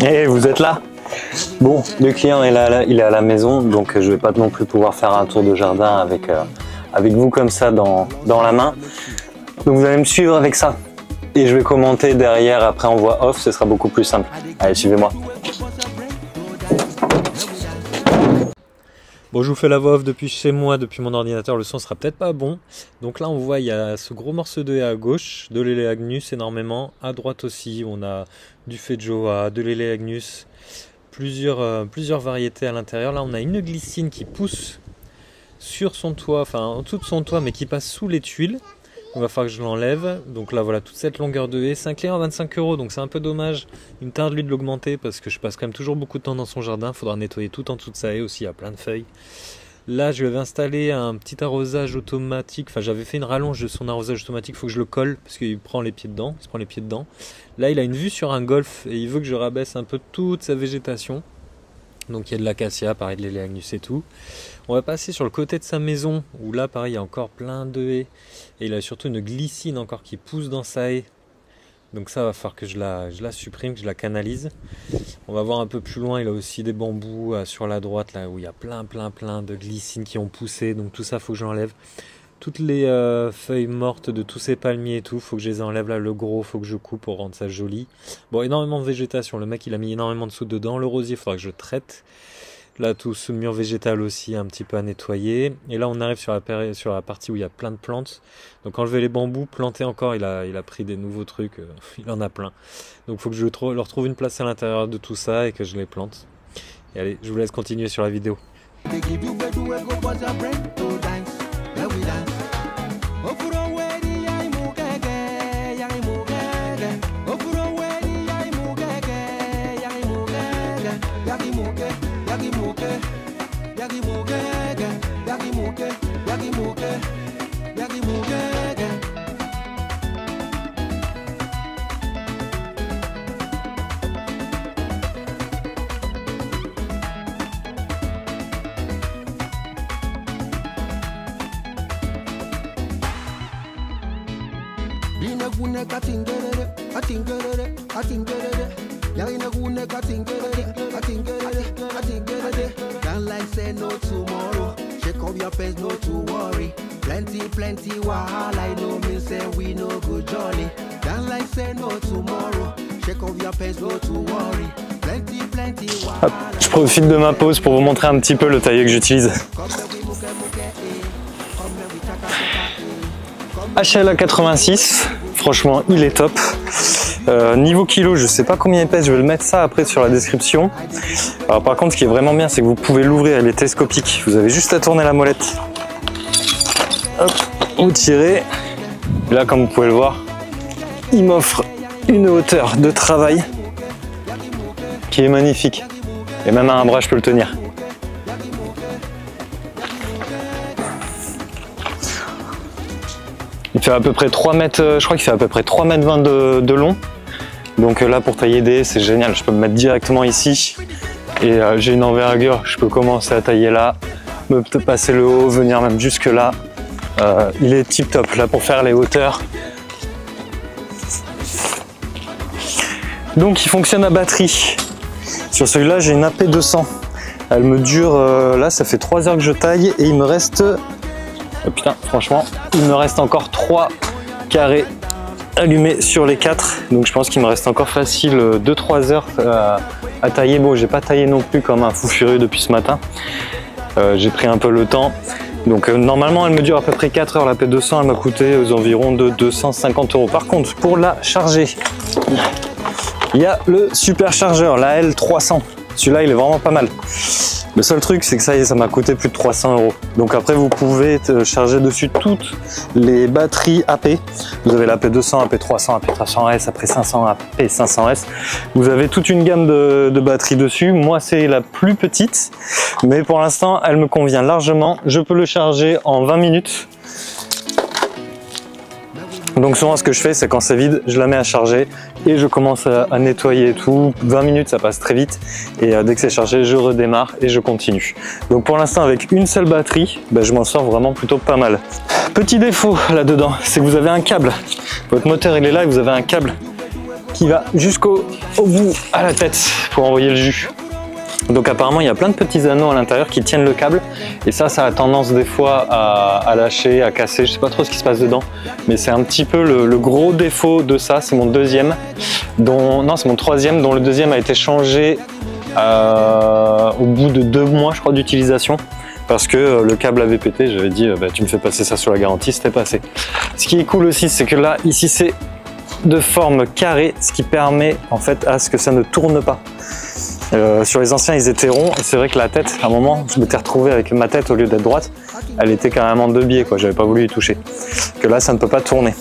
Et vous êtes là? Bon, le client est là, il est à la maison, donc je vais pas non plus pouvoir faire un tour de jardin avec vous comme ça dans la main. Donc vous allez me suivre avec ça. Et je vais commenter derrière, après en voix off, ce sera beaucoup plus simple. Allez, suivez-moi. Bon, je vous fais la voix off depuis chez moi, depuis mon ordinateur, le son sera peut-être pas bon. Donc là, on voit, il y a ce gros morceau de haie à gauche, de l'Elea agnus énormément. À droite aussi, on a du Feijoa, de l'Elea agnus, plusieurs variétés à l'intérieur. Là, on a une glycine qui pousse sur son toit, enfin en dessous de son toit, mais qui passe sous les tuiles. Il va falloir que je l'enlève. Donc là, voilà, toute cette longueur de haie. C'est un client à 25 €, donc c'est un peu dommage. Il me tarde lui de l'augmenter parce que je passe quand même toujours beaucoup de temps dans son jardin. Il faudra nettoyer tout en dessous de sa haie aussi, il y a plein de feuilles. Là, je lui avais installé un petit arrosage automatique. Enfin, j'avais fait une rallonge de son arrosage automatique. Il faut que je le colle parce qu'il prend les pieds dedans. Il se prend les pieds dedans. Là, il a une vue sur un golf et il veut que je rabaisse un peu toute sa végétation. Donc il y a de l'acacia, pareil de l'Elea agnus et tout. On va passer sur le côté de sa maison où là pareil il y a encore plein de haies. Et il a surtout une glycine encore qui pousse dans sa haie. Donc ça va falloir que je la supprime, que je la canalise. On va voir un peu plus loin, il a aussi des bambous sur la droite là où il y a plein de glycines qui ont poussé. Donc tout ça faut que j'enlève. Toutes les feuilles mortes de tous ces palmiers et tout, faut que je les enlève là, le gros, faut que je coupe pour rendre ça joli. Bon, énormément de végétation, le mec il a mis énormément de soude dedans, le rosier il faudra que je traite. Là tout ce mur végétal aussi un petit peu à nettoyer. Et là on arrive sur la partie où il y a plein de plantes. Donc enlever les bambous, planter encore, il a pris des nouveaux trucs, il en a plein. Donc il faut que je leur trouve une place à l'intérieur de tout ça et que je les plante. Et allez, je vous laisse continuer sur la vidéo. Hop, je profite de ma pause pour vous montrer un petit peu le tailleur que j'utilise. HLA 86, franchement il est top. Niveau kilo, je sais pas combien il pèse, je vais le mettre ça après sur la description. Alors par contre ce qui est vraiment bien c'est que vous pouvez l'ouvrir, elle est télescopique. Vous avez juste à tourner la molette. Hop, vous tirez. Et là comme vous pouvez le voir, il m'offre une hauteur de travail qui est magnifique. Et même à un bras je peux le tenir. Il fait à peu près 3 mètres, je crois qu'il fait à peu près 3 mètres 20 de long. Donc là pour tailler des haies c'est génial, je peux me mettre directement ici. Et j'ai une envergure, je peux commencer à tailler là, me passer le haut, venir même jusque là. Il est tip top là pour faire les hauteurs. Donc il fonctionne à batterie. Sur celui-là j'ai une AP200. Elle me dure, là ça fait 3 heures que je taille et il me reste... Oh putain, franchement, il me reste encore 3 carrés allumés sur les 4. Donc je pense qu'il me reste encore facile 2-3 heures à tailler. Bon, j'ai pas taillé non plus comme un fou furieux depuis ce matin. J'ai pris un peu le temps. Donc normalement elle me dure à peu près 4 heures. La P200 elle m'a coûté aux environs de 250 €. Par contre, pour la charger, il y a le super chargeur, la L300. Celui-là il est vraiment pas mal. Le seul truc c'est que ça y est, ça m'a coûté plus de 300 €. Donc après vous pouvez charger dessus toutes les batteries AP. Vous avez la AP200, AP300, AP300S, après 500, AP500S. Vous avez toute une gamme de batteries dessus. Moi c'est la plus petite, mais pour l'instant elle me convient largement. Je peux le charger en 20 minutes. Donc souvent ce que je fais c'est quand c'est vide, je la mets à charger et je commence à nettoyer et tout. 20 minutes ça passe très vite et dès que c'est chargé je redémarre et je continue. Donc pour l'instant avec une seule batterie, je m'en sors vraiment plutôt pas mal. Petit défaut là-dedans, c'est que vous avez un câble. Votre moteur il est là et vous avez un câble qui va jusqu'au bout à la tête pour envoyer le jus. Donc apparemment il y a plein de petits anneaux à l'intérieur qui tiennent le câble et ça a tendance des fois à lâcher, à casser, je sais pas trop ce qui se passe dedans, mais c'est un petit peu le gros défaut de ça. C'est mon deuxième, c'est mon troisième, dont le deuxième a été changé au bout de 2 mois je crois d'utilisation, parce que le câble avait pété. J'avais dit bah, tu me fais passer ça sur la garantie, c'était passé. Ce qui est cool aussi, c'est que là ici c'est de forme carrée, ce qui permet en fait à ce que ça ne tourne pas. Sur les anciens ils étaient ronds et c'est vrai que la tête, à un moment je m'étais retrouvé avec ma tête au lieu d'être droite, elle était carrément de biais quoi, j'avais pas voulu y toucher. Que là ça ne peut pas tourner.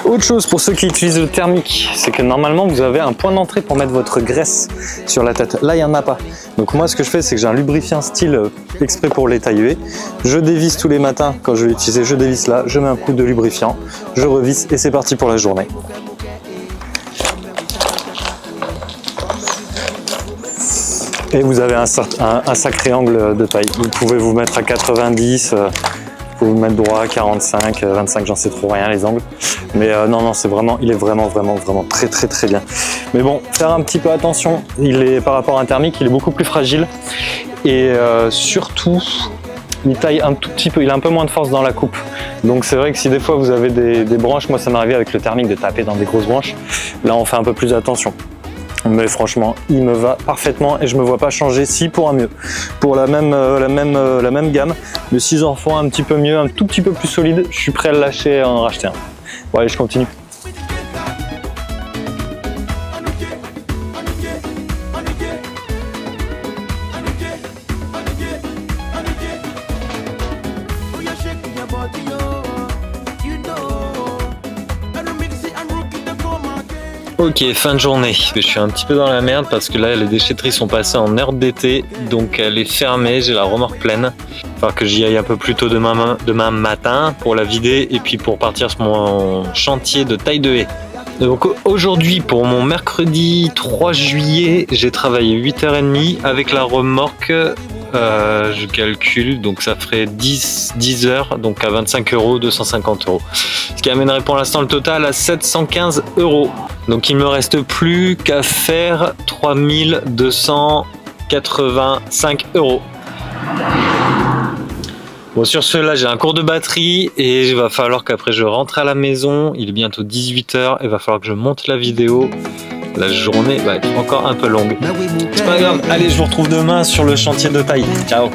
Autre chose pour ceux qui utilisent le thermique, c'est que normalement vous avez un point d'entrée pour mettre votre graisse sur la tête. Là il n'y en a pas. Donc moi ce que je fais, c'est que j'ai un lubrifiant style exprès pour les taille huées. Je dévisse tous les matins quand je vais l'utiliser, je dévisse là, je mets un coup de lubrifiant, je revisse et c'est parti pour la journée. Et vous avez un sacré angle de taille. Vous pouvez vous mettre à 90, vous pouvez vous mettre droit à 45, 25, j'en sais trop rien les angles. Mais non, c'est vraiment, il est vraiment très bien. Mais bon, faire un petit peu attention, par rapport à un thermique, il est beaucoup plus fragile. Et surtout, il taille un tout petit peu, il a un peu moins de force dans la coupe. Donc c'est vrai que si des fois vous avez des branches, moi ça m'est arrivé avec le thermique de taper dans des grosses branches, là on fait un peu plus attention. Mais franchement, il me va parfaitement et je me vois pas changer si pour un mieux. Pour la même gamme, mais si j'en fais un petit peu mieux, un tout petit peu plus solide, je suis prêt à le lâcher et à en racheter un. Bon allez, je continue. Ok, fin de journée. Je suis un petit peu dans la merde parce que là les déchetteries sont passées en heure d'été, donc elle est fermée, j'ai la remorque pleine. Il va falloir que j'y aille un peu plus tôt demain matin pour la vider et puis pour partir sur mon chantier de taille de haie. Donc aujourd'hui pour mon mercredi 3 juillet, j'ai travaillé 8h30 avec la remorque. Je calcule, donc ça ferait 10 heures, donc à 25 €, 250 €. Ce qui amènerait pour l'instant le total à 715 €. Donc il me reste plus qu'à faire 3285 €. Bon, sur ce là j'ai un cours de batterie et il va falloir qu'après je rentre à la maison. Il est bientôt 18 h et il va falloir que je monte la vidéo. La journée va être encore un peu longue. C'est pas grave, allez, je vous retrouve demain sur le chantier de taille. Ciao.